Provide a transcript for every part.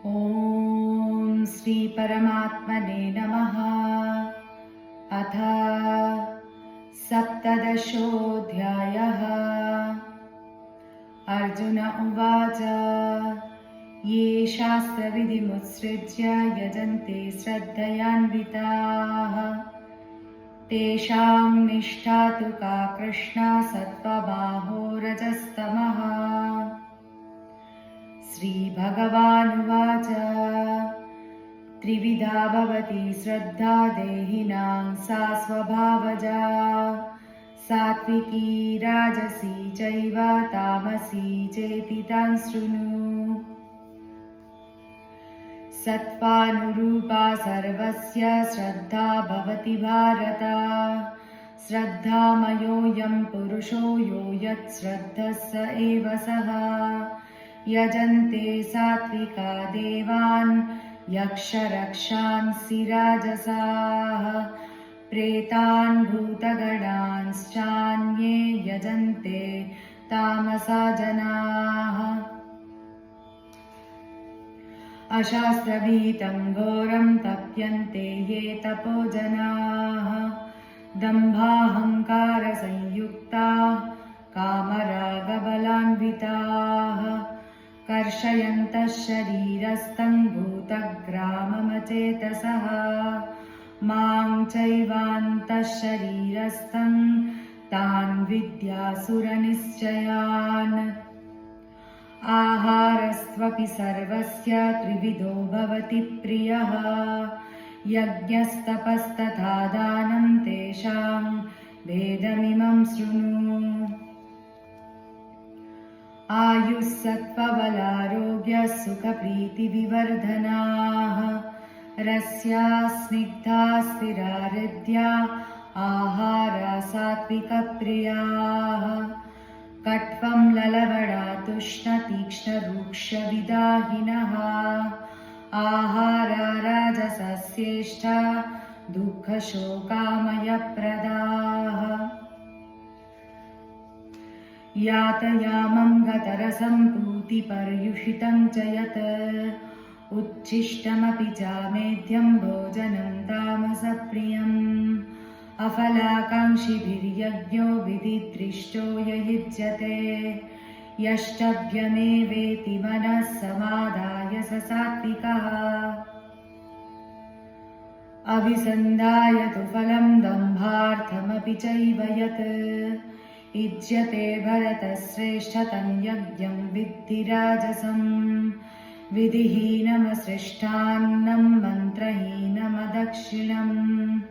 ॐ श्री परमात्मने नमः। अथ सप्तदशोऽध्यायः। अर्जुन उवाच ये शास्त्रविधिमुत्सृज्य यजन्ते श्रद्धयान्विताः तेषां निष्ठा तु का कृष्ण सत्त्वबाहो रजस्तमः। श्रीभगवानुवाच त्रिविधा भवति श्रद्धा देहिनां सा स्वभावजा सात्विकी राजसी चैव तामसी चेति तां शृणु। सत्त्वानुरूपा सर्वस्य श्रद्धा भवति भारत। श्रद्धामयोऽयं पुरुषो यो यच्छ्रद्धः स एव सः। यजन्ते सात्विका देवान् यक्षरक्षांसि राजसाः प्रेतान् भूतगणांश्चान्ये यजन्ते तामसा जनाः। अशास्त्रविहितं घोरं तप्यन्ते ये तपो जनाः दम्भाहङ्कारसंयुक्ताः कामरागबलान्विताः कर्षयन्तः शरीरस्थं भूतग्राममचेतसः मां चैवान्तः शरीरस्थं तान् विद्यासुरनिश्चयान्। आहारस्त्वपि सर्वस्य त्रिविधो भवति प्रियः यज्ञस्तपस्तथा दानं तेषां भेदमिमं शृणु। आयुः सत्त्वबलारोग्यः सुखप्रीतिविवर्धनाः रस्या स्निग्धा स्थिरा हृद्या आहारा सात्विकप्रियाः कट्वं ललवणा तुष्णतीक्ष्णरूक्षविदाहिनः आहारा राजसस्येष्टा दुःखशोकामयप्रदाः। यातयामं गतरसं पूतिपर्युषितं च यत् उच्छिष्टमपि चामेध्यं भोजनं तामसप्रियम् अफलाकाङ्क्षिभिर्यज्ञो विधिदृष्टो य युज्यते यष्टभ्यमेवेति मनः समादाय स सात्विकः। अभिसन्धाय तु फलं दम्भार्थमपि चैव यत् इज्यते भरतश्रेष्ठ तं यज्ञं विद्धि राजसं विधिहीनमसृष्टान्नं मन्त्रहीनमदक्षिणम्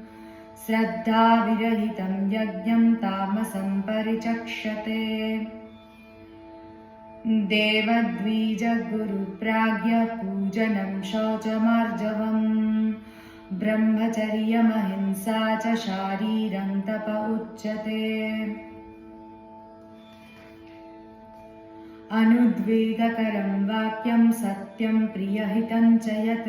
श्रद्धाविरहितं यज्ञं तामसं परिचक्षते। देवद्विजगुरुप्राज्ञपूजनं शौचमार्जवम् ब्रह्मचर्यमहिंसा च शारीरं तप उच्यते। अनुद्वेगकरं वाक्यं सत्यं प्रियहितं च यत्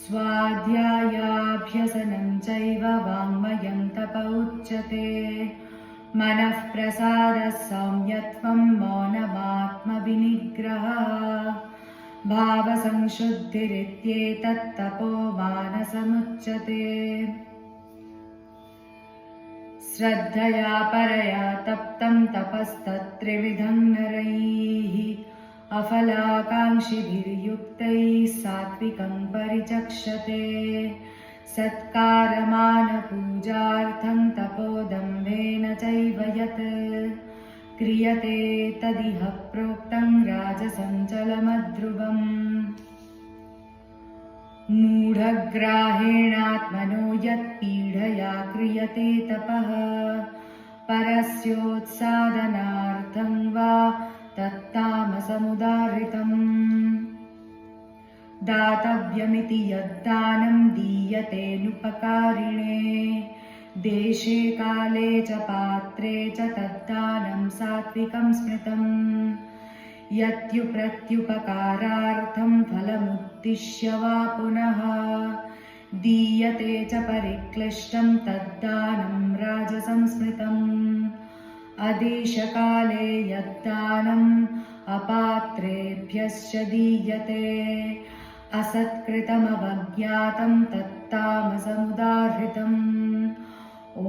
स्वाध्यायाभ्यसनं चैव वाङ्मयं तप उच्यते। मनः प्रसादः सौम्यत्वं मौनमात्मविनिग्रहः भावसंशुद्धिरित्येतत् तपो मानसमुच्यते। श्रद्धया परया तप्तं तपस्तत्त्रिविधं नरैः अफलाकाङ्क्षिभिर्युक्तैः सात्विकं परिचक्षते। सत्कारमानपूजार्थं तपोदम्भेन चैव यत् क्रियते तदिह प्रोक्तं राजसञ्चलमध्रुवम्। मूढग्राहेणात्मनो यत्पीडया क्रियते तपः परस्योत्सादनार्थं वा तत्तामसमुदाहृतम्। दातव्यमिति यद्दानं दीयतेऽनुपकारिणे देशे काले च पात्रे च तद्दानं सात्विकं स्मृतम्। यत्युप्रत्युपकारार्थं फलमुद्दिश्य वा पुनः दीयते च परिक्लिष्टं तद्दानं राजसंस्मृतम्। अदेशकाले यद्दानम् अपात्रेभ्यश्च दीयते असत्कृतमवज्ञातं तत्तामसमुदाहृतम् ॐ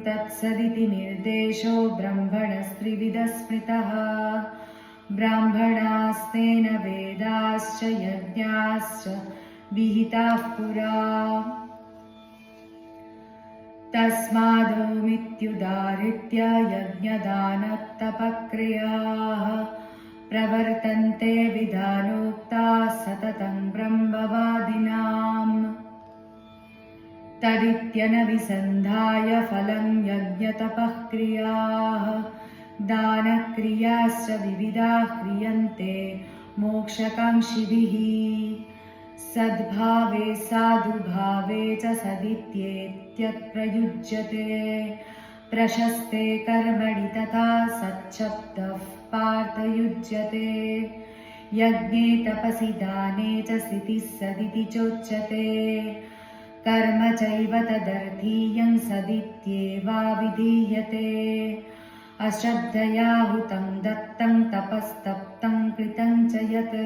तत्सदिति निर्देशो ब्रह्मणस्त्रिविधः स्मृतः ब्राह्मणास्तेन वेदाश्च यज्ञाश्च विहिताः पुरा तस्मादोमित्युदाहृत्य यज्ञदानतपक्रियाः प्रवर्तन्ते विधानोक्ताः सततं ब्रह्मवादिनाम् तदित्यनभिसन्धाय फलं यज्ञतपः क्रियाः दानक्रियाश्च विविधाः क्रियन्ते मोक्षकाङ्क्षिभिः सद्भावे साधुभावे च सदित्येत्यत्प्रयुज्यते प्रशस्ते कर्मणि तथा सच्छब्दः पार्थयुज्यते यज्ञे तपसि दाने च स्थितिः सदिति चोच्यते कर्म चैव तदर्थीयं सदित्येवाभिधीयते अश्रद्धया हुतं दत्तं तपस्तप्तं कृतं च यत्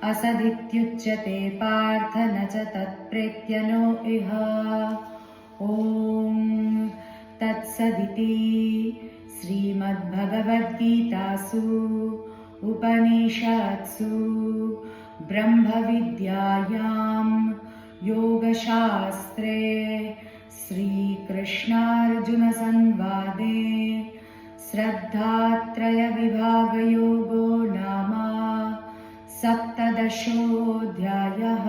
असदित्युच्यते पार्थ न च तत्प्रेत्य नो इह ॐ तत्सदिति श्रीमद्भगवद्गीतासु उपनिषत्सु ब्रह्मविद्यायां योगशास्त्रे श्रीकृष्णार्जुनसंवादे श्रद्धात्रयविभागयोगो नाम सप्तदशोऽध्यायः।